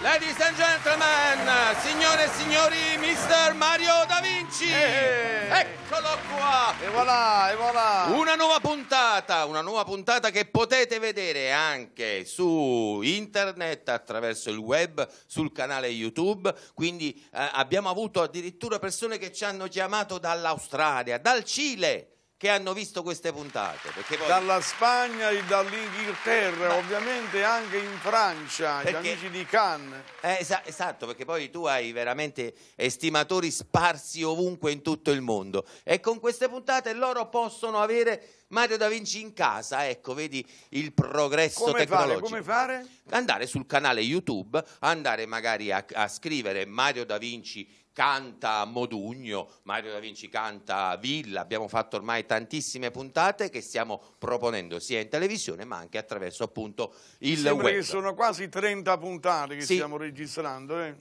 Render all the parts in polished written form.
Ladies and gentlemen, signore e signori, Mr. Mario Da Vinci! Eccolo qua! E voilà, e voilà! Una nuova puntata che potete vedere anche su internet, attraverso il web, sul canale YouTube. Quindi abbiamo avuto addirittura persone che ci hanno chiamato dall'Australia, dal Cile, che hanno visto queste puntate. Perché poi... Dalla Spagna e dall'Inghilterra, ovviamente anche in Francia, gli amici di Cannes. Esatto, perché poi tu hai veramente estimatori sparsi ovunque in tutto il mondo. E con queste puntate loro possono avere Mario Da Vinci in casa. Ecco, vedi il progresso tecnologico. Come fare? Andare sul canale YouTube, andare magari a scrivere Mario Da Vinci canta Modugno, Mario Da Vinci canta Villa. Abbiamo fatto ormai tantissime puntate che stiamo proponendo sia in televisione ma anche attraverso appunto il Sembra web. Che sono quasi 30 puntate che stiamo registrando.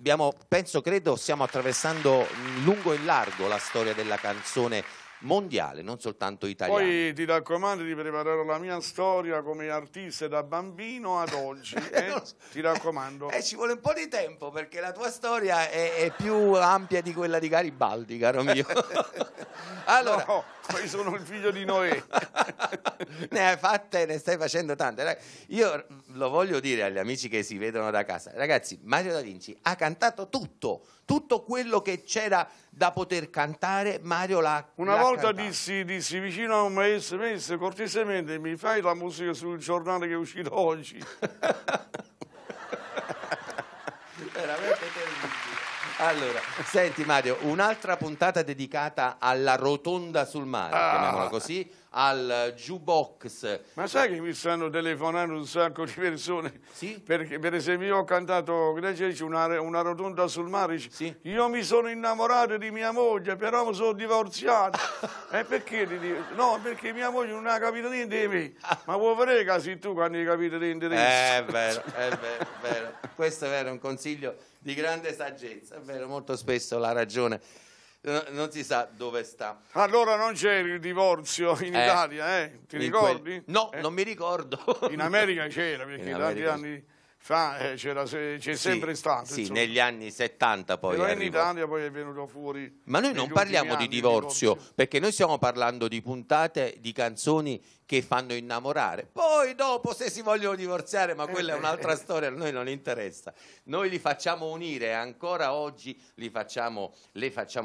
Credo stiamo attraversando lungo e largo la storia della canzone mondiale, non soltanto italiana. Poi ti raccomando di preparare la mia storia come artista da bambino ad oggi. Ti raccomando. Ci vuole un po' di tempo perché la tua storia è più ampia di quella di Garibaldi, caro mio. Allora, no, io sono il figlio di Noè. Ne stai facendo tante. Io lo voglio dire agli amici che si vedono da casa. Ragazzi, Mario Da Vinci ha cantato tutto quello che c'era da poter cantare. Mario Una volta dissi vicino a un maestro, cortesemente mi fai la musica sul giornale che è uscito oggi. Veramente terribile. Allora, senti Mario, un'altra puntata dedicata alla rotonda sul mare, chiamiamola così, al jukebox. Ma sai che mi stanno telefonando un sacco di persone? Sì? Perché per esempio io ho cantato una rotonda sul mare. Sì? Io mi sono innamorato di mia moglie, però mi sono divorziato. E perché ti dico? No, perché mia moglie non ha capito niente di me. Ma vuoi fare casi tu quando hai capito niente di me? È vero. Questo è vero, un consiglio di grande saggezza, è vero, molto spesso la ragione non si sa dove sta. Allora non c'è il divorzio in Italia, ti ricordi? No, non mi ricordo. In America c'era, perché tanti anni fa c'è sempre stato. Sì, insomma. negli anni 70 poi però arrivò. in Italia poi è venuto fuori. Ma noi non parliamo di divorzio, perché noi stiamo parlando di puntate, di canzoni che fanno innamorare. Poi dopo se si vogliono divorziare, ma quella è un'altra storia, a noi non interessa. Noi li facciamo unire, ancora oggi le facciamo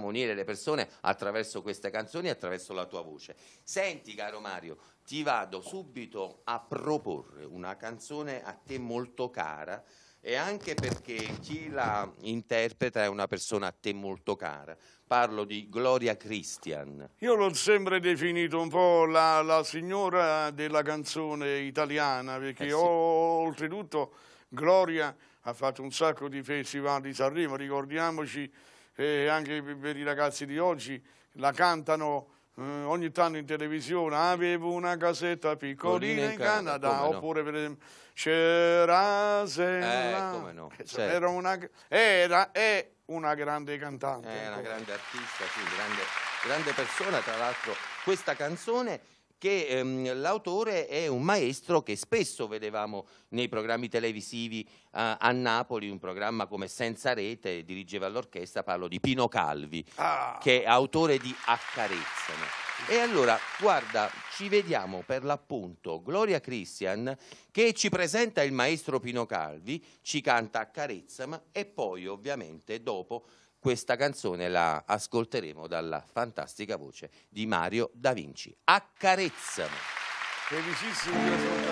unire le persone attraverso queste canzoni e attraverso la tua voce. Senti, caro Mario, ti vado subito a proporre una canzone a te molto cara, e anche perché chi la interpreta è una persona a te molto cara. Parlo di Gloria Christian. Io l'ho sempre definito un po' la signora della canzone italiana, perché oltretutto Gloria ha fatto un sacco di festival di Sanremo, ricordiamoci, anche per i ragazzi di oggi la cantano ogni tanto in televisione. Avevo una casetta piccolina in Canada, oppure per esempio C'era come no, certo. È una grande cantante. È una grande artista, sì, grande persona. Tra l'altro questa canzone, che l'autore è un maestro che spesso vedevamo nei programmi televisivi a Napoli, un programma come Senza Rete, dirigeva l'orchestra. Parlo di Pino Calvi, che è autore di Accarezzami. E allora, guarda, ci vediamo per l'appunto Gloria Christian che ci presenta il maestro Pino Calvi, ci canta Accarezzami, e poi ovviamente dopo questa canzone la ascolteremo dalla fantastica voce di Mario Da Vinci. Accarezzami. Felicissimo.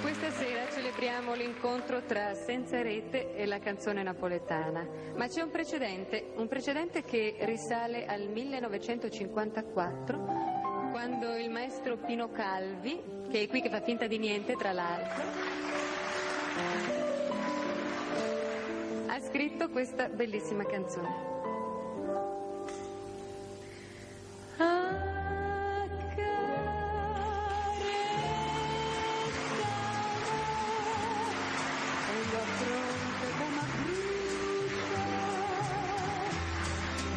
Questa sera celebriamo l'incontro tra Senza Rete e la canzone napoletana, ma c'è un precedente che risale al 1954, quando il maestro Pino Calvi, che è qui che fa finta di niente tra l'altro, ha scritto questa bellissima canzone.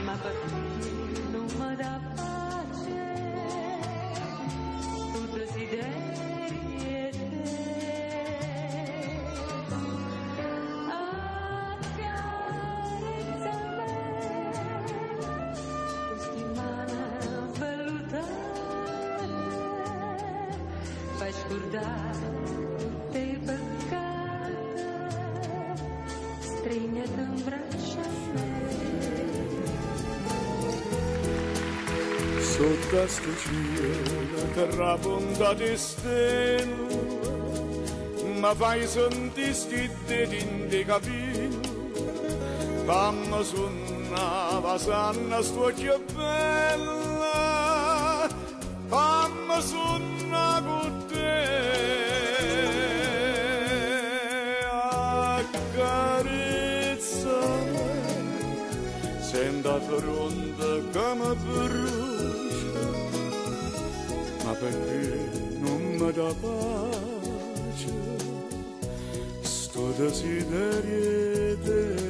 Ma per chi non mi dà pace, tu desideri e te fai scordare dei peccati, stringete un braccio a me. Sotto a sto cielo terra punta di stelle, ma fai sentire sti detti capire, fammi suonare sanna sto che bella, fammi suonare con te, accarezzami, senta fronte come brucia, ma perché non mi dà pace sto desiderio di te.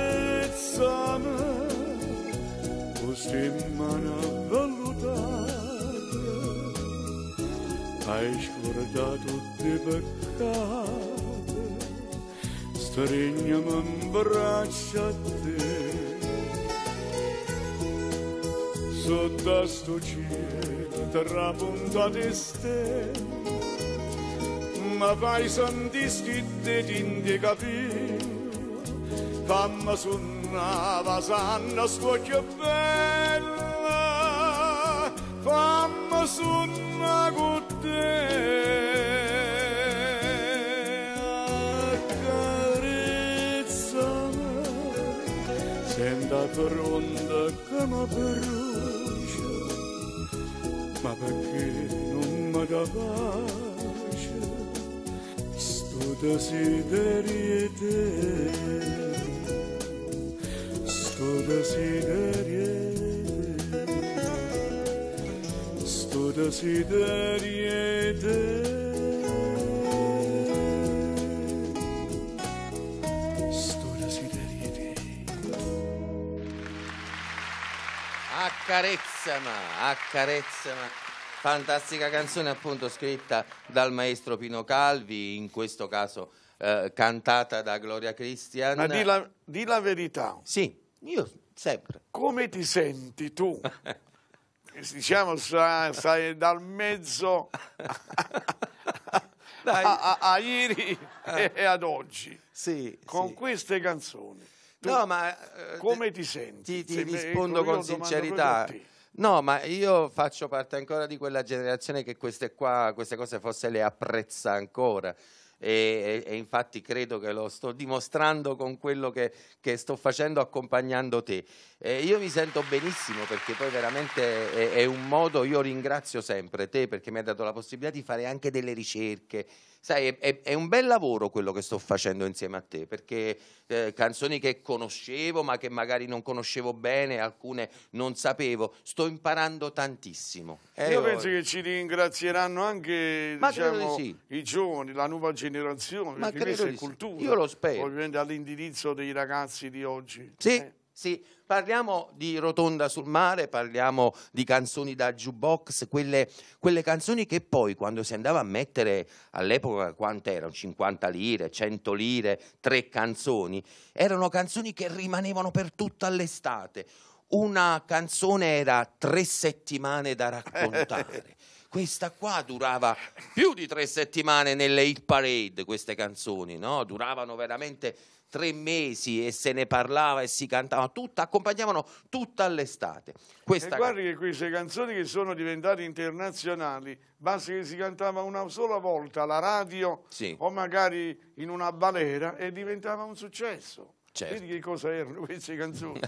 Accarezzami queste mani valutate, hai scordato tutti i peccati, stringiami in braccia a te. Sotto a sto cielo terra punta di stelle, ma fai sentire sti detti capire, fammi suonare sanna sto che bella, fammi suonare con te, accarezzami, senta fronte come brucia, ma perché non mi dà pace sto desiderio di te. Sto desiderio te, sto desiderio te. Accarezzama, accarezzama. Fantastica canzone appunto scritta dal maestro Pino Calvi, in questo caso cantata da Gloria Christian. Ma di la verità. Sì, io sempre. Come ti senti tu? Diciamo, stai dal mezzo a ieri e ad oggi. Sì, con sì. Queste canzoni. No, ma come ti senti? Ti rispondo con sincerità. No, ma io faccio parte ancora di quella generazione che queste cose forse le apprezza ancora. E infatti credo che lo sto dimostrando con quello che sto facendo accompagnando te. Io mi sento benissimo perché poi veramente è un modo, io ringrazio sempre te perché mi hai dato la possibilità di fare anche delle ricerche. Sai, è un bel lavoro quello che sto facendo insieme a te, perché canzoni che conoscevo ma che magari non conoscevo bene, alcune non sapevo, sto imparando tantissimo. Io penso che ci ringrazieranno anche, diciamo, sì, i giovani, la nuova generazione, ma perché questa è sì. cultura. Io lo spero. Ovviamente all'indirizzo dei ragazzi di oggi. Sì. Sì, parliamo di Rotonda sul mare, parliamo di canzoni da jukebox, quelle canzoni che poi quando si andava a mettere all'epoca, quante erano? 50 lire, 100 lire, 3 canzoni, erano canzoni che rimanevano per tutta l'estate. Una canzone era 3 settimane da raccontare. Questa qua durava più di 3 settimane nelle hit parade, queste canzoni, no? Duravano veramente 3 mesi e se ne parlava e si cantava accompagnavano tutta l'estate. E guardi che queste canzoni che sono diventate internazionali, basta che si cantava una sola volta alla radio, sì, o magari in una balera e diventava un successo. Certo. Vedi che cosa erano queste canzoni?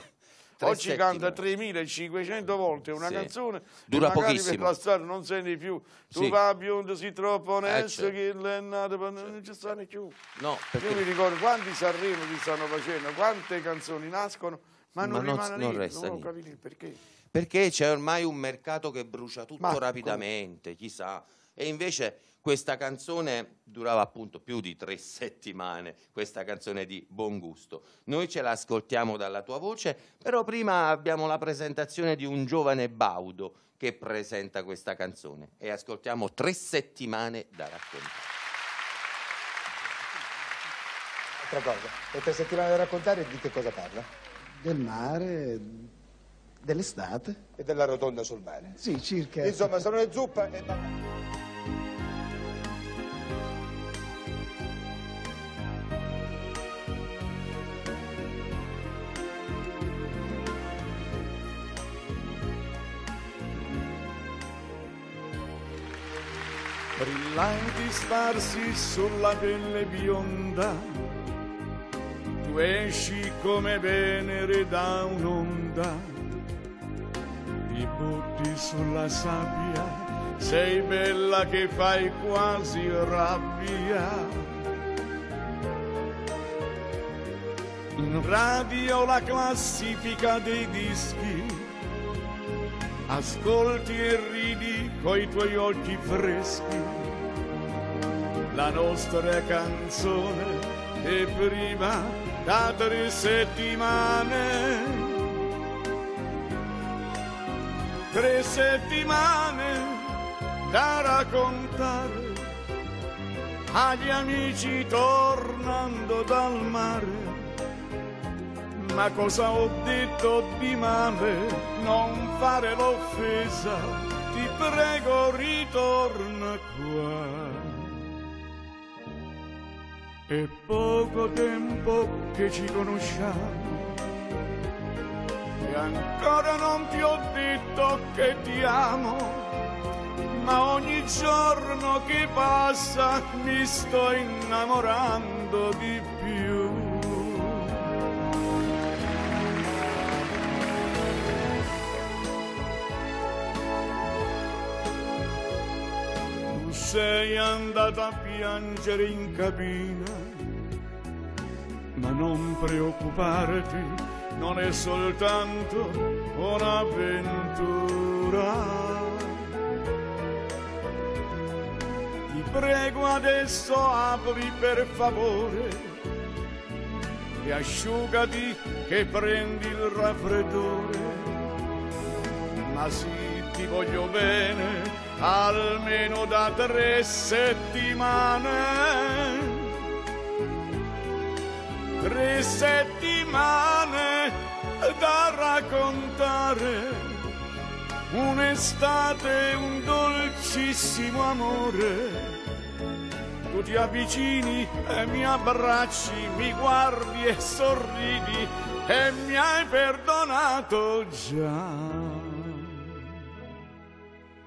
Oggi canta 3.500 volte una canzone, dura e magari pochissimo. Per la strada non senti più. Tu sì, va biondo, si troppo onesto, che è nato, non ci stanno più. No, perché... Io mi ricordo quanti Sanremo si stanno facendo, quante canzoni nascono, ma non rimane non lì, resta non ho lì. capito perché. Perché c'è ormai un mercato che brucia tutto rapidamente, chissà. e invece questa canzone durava appunto più di 3 settimane, questa canzone di Buon Gusto. Noi ce la ascoltiamo dalla tua voce, però prima abbiamo la presentazione di un giovane baudo che presenta questa canzone e ascoltiamo 3 settimane da raccontare. Altra cosa, le 3 settimane da raccontare di che cosa parla? Del mare, dell'estate. E della rotonda sul mare. Sì, circa. Insomma, sono le zuppe e Brillanti sparsi sulla pelle bionda, tu esci come Venere da un'onda, ti butti sulla sabbia, sei bella che fai quasi rabbia. In radio la classifica dei dischi, ascolti e ridi coi tuoi occhi freschi. La nostra canzone è prima da 3 settimane. 3 settimane da raccontare agli amici tornando dal mare. Ma cosa ho detto di male? Non fare l'offesa, ti prego ritorna qua. È poco tempo che ci conosciamo e ancora non ti ho detto che ti amo, ma ogni giorno che passa mi sto innamorando di più. Sei andata a piangere in cabina, ma non preoccuparti, non è soltanto un'avventura. Ti prego adesso apri per favore e asciugati che prendi il raffreddore. Ma sì, ti voglio bene, almeno da 3 settimane. 3 settimane da raccontare, un'estate, un dolcissimo amore. Tu ti avvicini e mi abbracci, mi guardi e sorridi e mi hai perdonato già.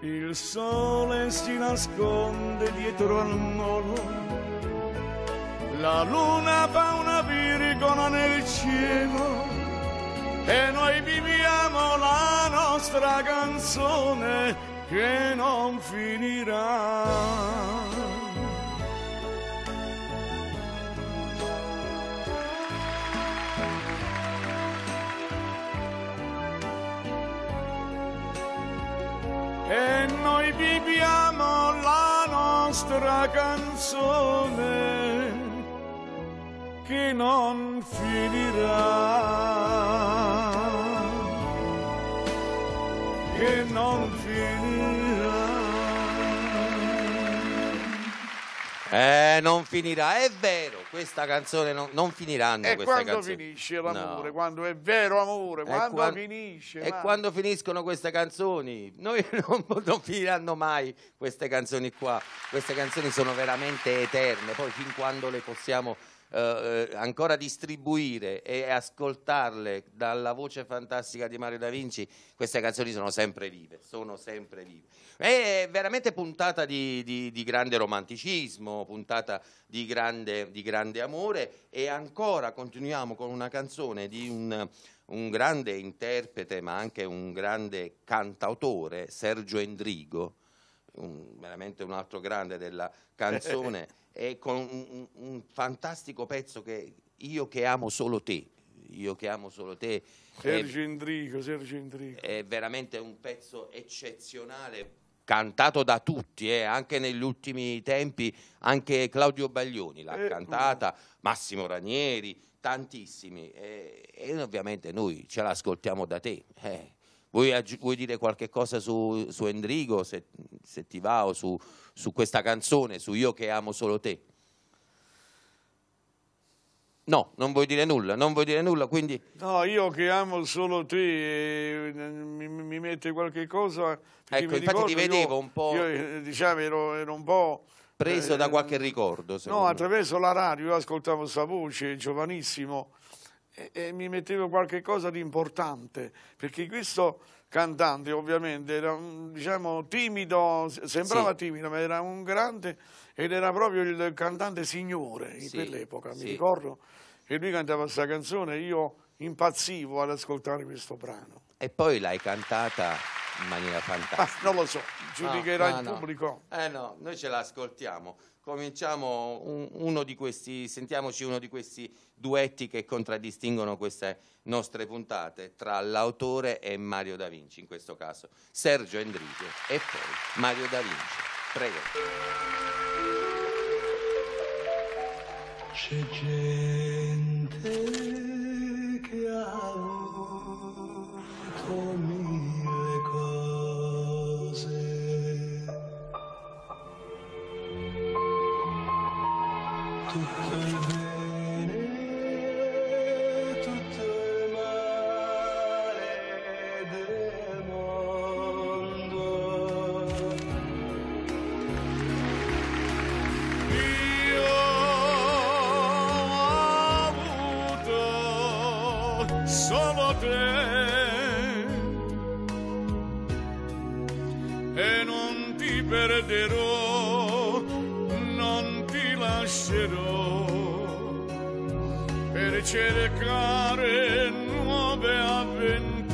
Il sole si nasconde dietro al molo, la luna fa una virgola nel cielo e noi viviamo la nostra canzone che non finirà. E noi viviamo la nostra canzone che non finirà, che non finirà. Non finirà, è vero, questa canzone non finiranno E queste quando canzoni. finisce l'amore? No. Quando è vero amore? Quando finisce? E quando finiscono queste canzoni? Noi non finiranno mai queste canzoni qua. Queste canzoni sono veramente eterne, poi fin quando le possiamo ancora distribuire e ascoltarle dalla voce fantastica di Mario Da Vinci, queste canzoni sono sempre vive, È veramente puntata di grande romanticismo, puntata di grande amore, e ancora continuiamo con una canzone di un grande interprete ma anche un grande cantautore, Sergio Endrigo, veramente un altro grande della canzone. E con un fantastico pezzo che Io che amo solo te, Sergio Endrigo. È veramente un pezzo eccezionale, cantato da tutti, anche negli ultimi tempi, anche Claudio Baglioni l'ha cantata, Massimo Ranieri, tantissimi, e ovviamente noi ce l'ascoltiamo da te. Vuoi dire qualche cosa su Endrigo, se ti va, o su questa canzone, su Io che amo solo te? No, non vuoi dire nulla, quindi... No, Io che amo solo te, mi mette qualche cosa... Ecco, infatti ti vedevo un po'... Io, diciamo, ero un po'... preso da qualche ricordo, no, attraverso la radio io ascoltavo questa voce, giovanissimo, e mi mettevo qualche cosa di importante, perché questo cantante ovviamente era, diciamo, timido, sembrava timido, ma era un grande, ed era proprio il cantante signore in quell'epoca, mi ricordo, e lui cantava questa canzone, e io impazzivo ad ascoltare questo brano. E poi l'hai cantata in maniera fantastica. Non lo so, giudicherà il pubblico. No, noi ce l'ascoltiamo. Cominciamo sentiamoci uno di questi duetti che contraddistinguono queste nostre puntate tra l'autore e Mario Da Vinci, in questo caso Sergio Endrigo e poi Mario Da Vinci. Prego. C'è gente che ha avuto mille cose, tutto il bene, tutto il male del mondo. Io ho avuto solo te e non ti perderò, non ti lascerò per cercare nuove avventure.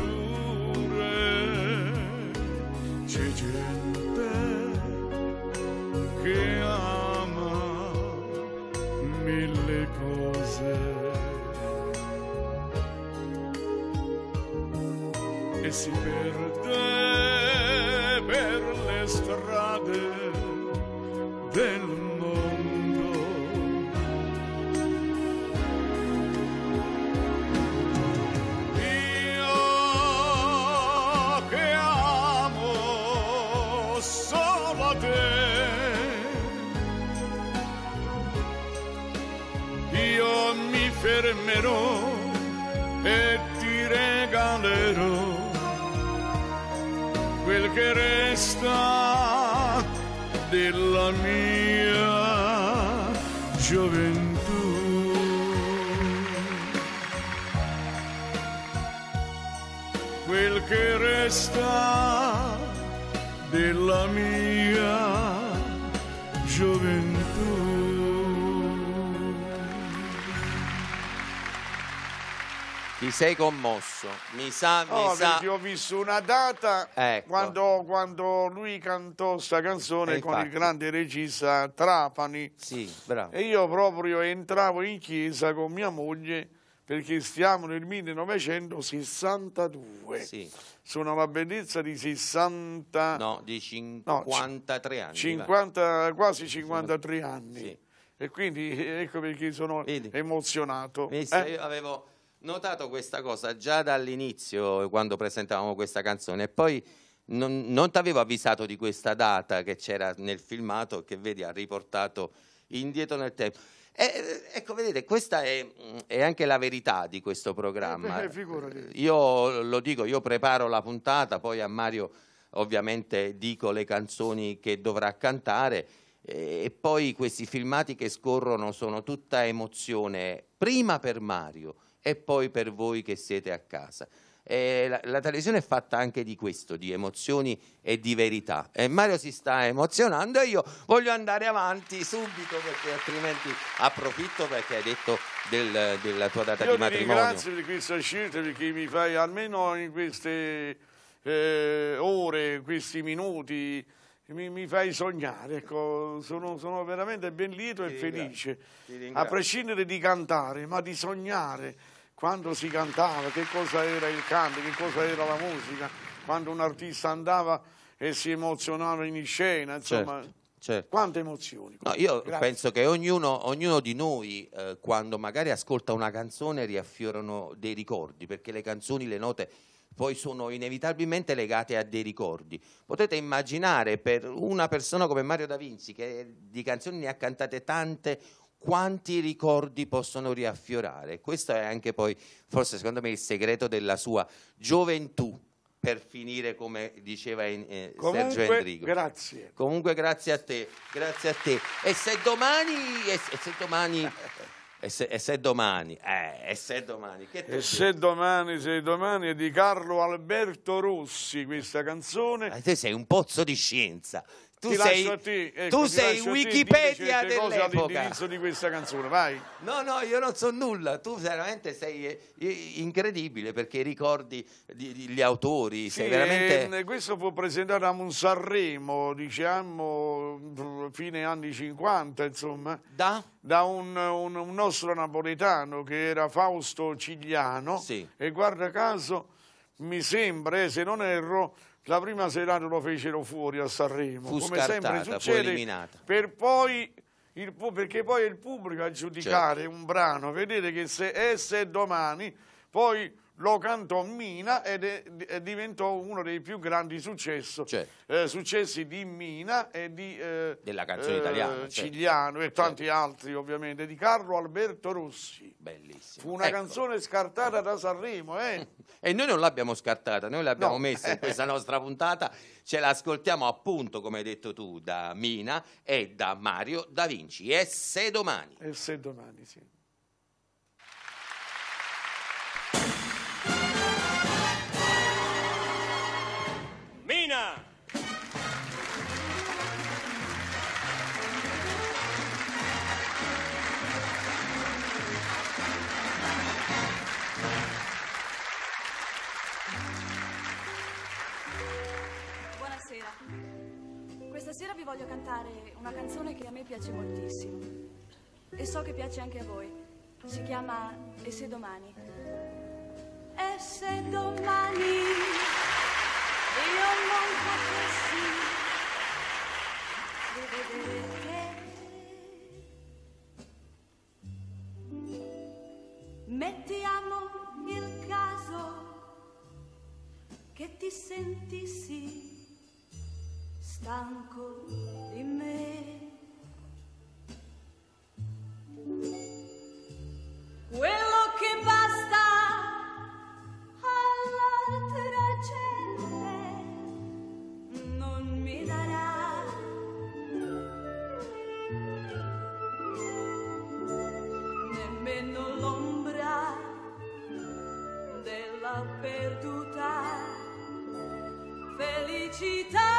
C'è gente che ama mille cose e si perde per le strade del mondo. Io che amo solo te, io mi fermerò e ti regalerò quel che resta della mia gioventù. Quel che resta della mia gioventù. Ti sei commosso, mi sa. Perché ho visto una data, ecco, quando lui cantò sta canzone con il grande regista Trapani. Sì, bravo. E io proprio entravo in chiesa con mia moglie, perché stiamo nel 1962. Sì. Sono alla bellezza di 60... No, di 53 anni. 50, quasi 53 anni. Sì. E quindi ecco perché sono emozionato. Io avevo notato questa cosa già dall'inizio, quando presentavamo questa canzone, e poi non ti avevo avvisato di questa data che c'era nel filmato, che vedi ha riportato indietro nel tempo. Ecco, vedete, questa è anche la verità di questo programma. Io lo dico, io preparo la puntata, poi a Mario ovviamente dico le canzoni che dovrà cantare, e poi questi filmati che scorrono sono tutta emozione, prima per Mario e poi per voi che siete a casa. La televisione è fatta anche di questo, di emozioni e di verità. E Mario si sta emozionando e io voglio andare avanti subito, perché altrimenti approfitto, perché hai detto della tua data di matrimonio. Io ti ringrazio di questa scelta, perché mi fai, almeno in queste ore, questi minuti, mi fai sognare. Ecco, sono veramente ben lieto e felice, a prescindere di cantare, ma di sognare. Quando si cantava, che cosa era il canto, che cosa era la musica, quando un artista andava e si emozionava in scena, insomma, certo. quante emozioni. No, io Grazie. penso che ognuno di noi, quando magari ascolta una canzone, riaffiorano dei ricordi, perché le canzoni, le note poi sono inevitabilmente legate a dei ricordi. Potete immaginare, per una persona come Mario Da Vinci, che di canzoni ne ha cantate tante, quanti ricordi possono riaffiorare. Questo è anche poi, forse secondo me, il segreto della sua gioventù, per finire, come diceva Sergio Endrigo. Grazie. Comunque grazie a te, grazie a te. E se domani Se domani è di Carlo Alberto Rossi questa canzone. te sei un pozzo di scienza. Tu Ti sei, lascio a te, ecco, tu ti sei lascio a te, Wikipedia dici certe cose dell'epoca. all'indirizzo di questa canzone, vai. No, io non so nulla. Tu veramente sei incredibile, perché ricordi gli autori. Sì, sei veramente... questo fu presentato a un Sanremo, diciamo, fine anni 50, insomma. Da un nostro napoletano che era Fausto Cigliano, Sì. E guarda caso, mi sembra, se non erro, la prima serata lo fecero fuori a Sanremo, Fu come scartata, sempre fu succede, eliminata. perché poi è il pubblico a giudicare un brano. Vedete che se è domani, poi lo cantò Mina ed diventò uno dei più grandi successi di Mina e della canzone italiana, Cigliano e tanti altri, ovviamente, di Carlo Alberto Rossi. Bellissimo. Fu una canzone scartata da Sanremo, E noi non l'abbiamo scartata, noi l'abbiamo messa in questa nostra puntata, ce l'ascoltiamo appunto, come hai detto tu, da Mina e da Mario Da Vinci. E se domani? E se domani, sì. Mina! Buonasera. Questa sera vi voglio cantare una canzone che a me piace moltissimo e so che piace anche a voi. Si chiama E se domani. E se domani io non potessi rivedere te, mettiamo il caso che ti sentissi stanco di me. Quello che basta all'altra gente non mi darà. Nemmeno l'ombra della perduta felicità.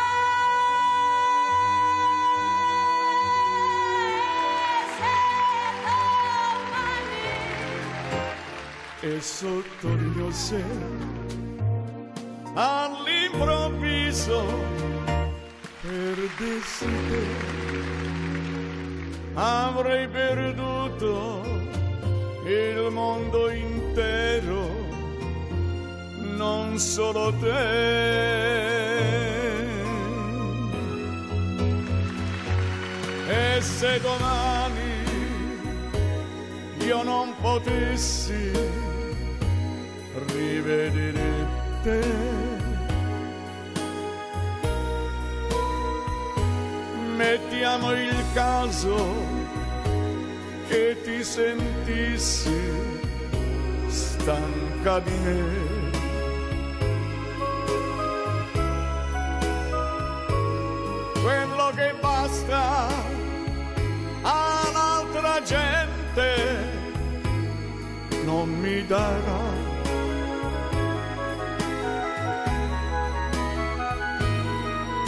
E sotto il mio seno all'improvviso perdessi te, avrei perduto il mondo intero, non solo te. E se domani io non potessi rivedere te, mettiamo il caso che ti sentissi stanca di me. Quello che basta all'altra gente non mi darà.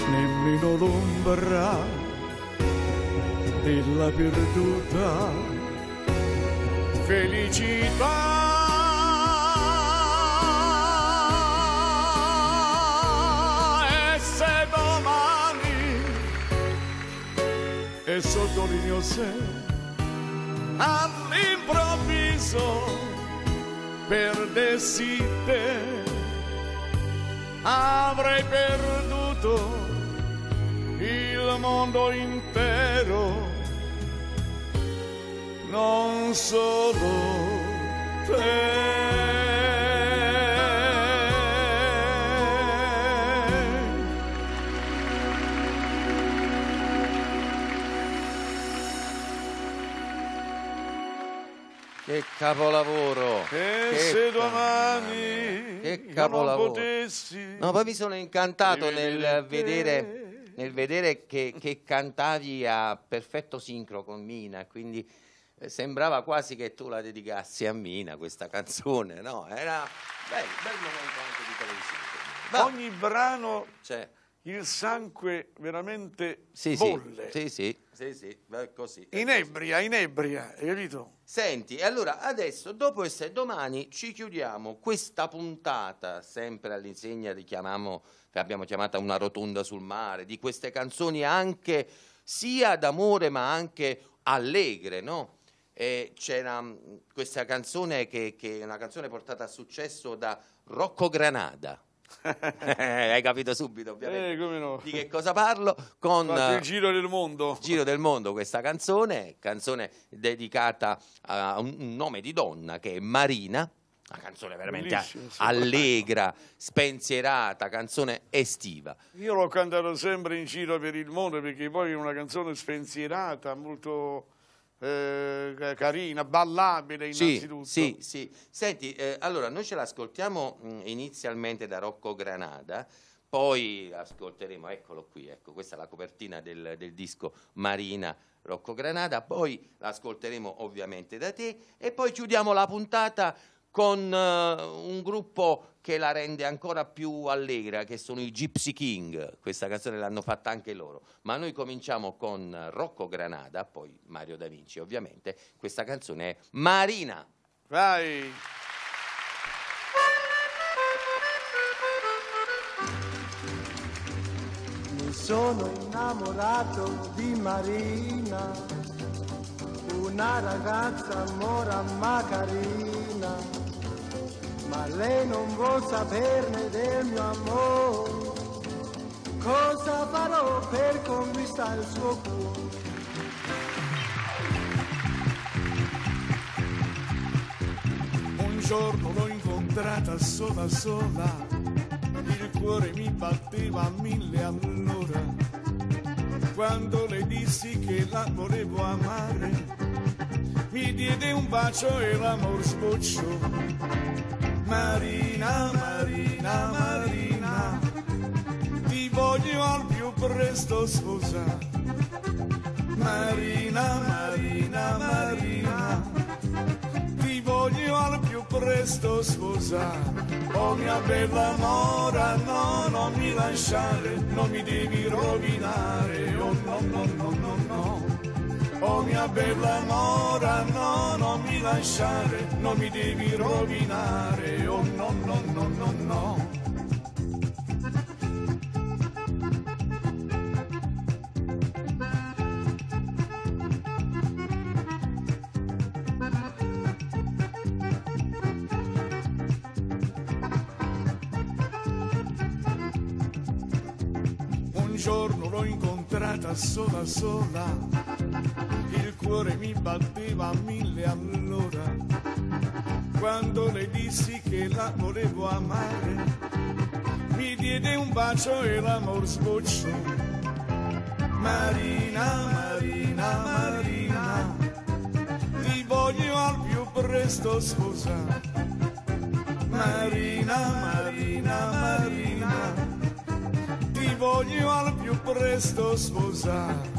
Nemmeno l'ombra della perduta felicità. E se domani e sottolineo se all'improvviso perdessi te, avrei perduto tutto il mondo intero, non solo te. Che capolavoro! E se domani che capolavoro! non potessi... No, poi mi sono incantato nel vedere che cantavi a perfetto sincro con Mina, quindi sembrava quasi che tu la dedicassi a Mina questa canzone, no? Era bel momento anche di televisione. Ogni brano c'è. Il sangue veramente Sì, bolle. sì, così. Inebria, hai capito? Senti, e allora adesso, dopo E se domani, ci chiudiamo questa puntata, sempre all'insegna che abbiamo chiamata Una rotonda sul mare, di queste canzoni anche sia d'amore ma anche allegre, no? E c'era questa canzone che è una canzone portata a successo da Rocco Granada. Hai capito subito ovviamente come no. Di che cosa parlo, con il Giro del Mondo. Giro del Mondo, questa canzone dedicata a un nome di donna che è Marina, una canzone veramente allegra, spensierata, canzone estiva. Io l'ho cantato sempre in giro per il mondo perché poi è una canzone spensierata, molto carina, ballabile innanzitutto. Sì. Senti, allora noi ce l'ascoltiamo inizialmente da Rocco Granada, poi ascolteremo, eccolo qui, ecco, questa è la copertina del disco Marina, Rocco Granada, poi l'ascolteremo ovviamente da te e poi chiudiamo la puntata con un gruppo che la rende ancora più allegra, che sono i Gypsy King. Questa canzone l'hanno fatta anche loro, ma noi cominciamo con Rocco Granada, poi Mario Da Vinci ovviamente. Questa canzone è Marina. Vai! Mi sono innamorato di Marina, una ragazza mora ma carina, ma lei non vuol saperne del mio amore. Cosa farò per conquistare il suo cuore? Un giorno l'ho incontrata sola, il cuore mi batteva a 1000 all'ora. Quando le dissi che la volevo amare, mi diede un bacio e l'amor sbocciò. Marina, Marina, Marina, ti voglio al più presto sposare. Marina, Marina, Marina, ti voglio al più presto sposare. Oh mia bella mora, no, non mi lasciare, non mi devi rovinare. Oh no, no, no, no, no. Oh mia bella mora, no, non mi lasciare, non mi devi rovinare. Oh no, no, no, no, no. Un giorno l'ho incontrata sola, il cuore mi batteva a 1000 all'ora. Quando le dissi che la volevo amare, mi diede un bacio e l'amor sbocciò. Marina, Marina, Marina, ti voglio al più presto sposare. Marina, Marina, Marina, ti voglio al più presto sposare.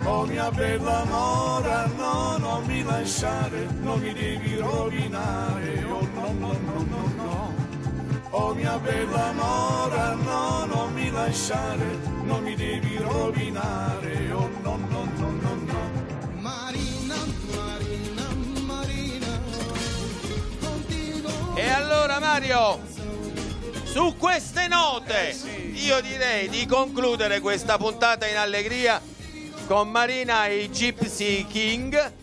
Oh mia bella mora, no, non mi lasciare, non mi devi rovinare. Oh no, no, no, no, no. Oh mia bella mora, no, non mi lasciare, non mi devi rovinare. Oh no, no, no, no, no. Marina, Marina, Marina, contigo. E allora Mario, su queste note io direi di concludere questa puntata in allegria con Marina e i Gypsy King.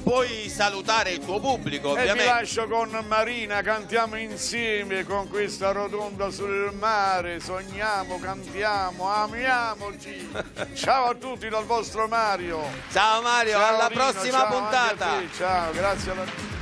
puoi salutare il tuo pubblico, ovviamente. E vi lascio con Marina, cantiamo insieme con questa rotonda sul mare, sogniamo, cantiamo, amiamoci. Ciao a tutti dal vostro Mario. Ciao Mario, Ciao, alla Rino, prossima ciao puntata. anche a te, ciao, grazie a tutti.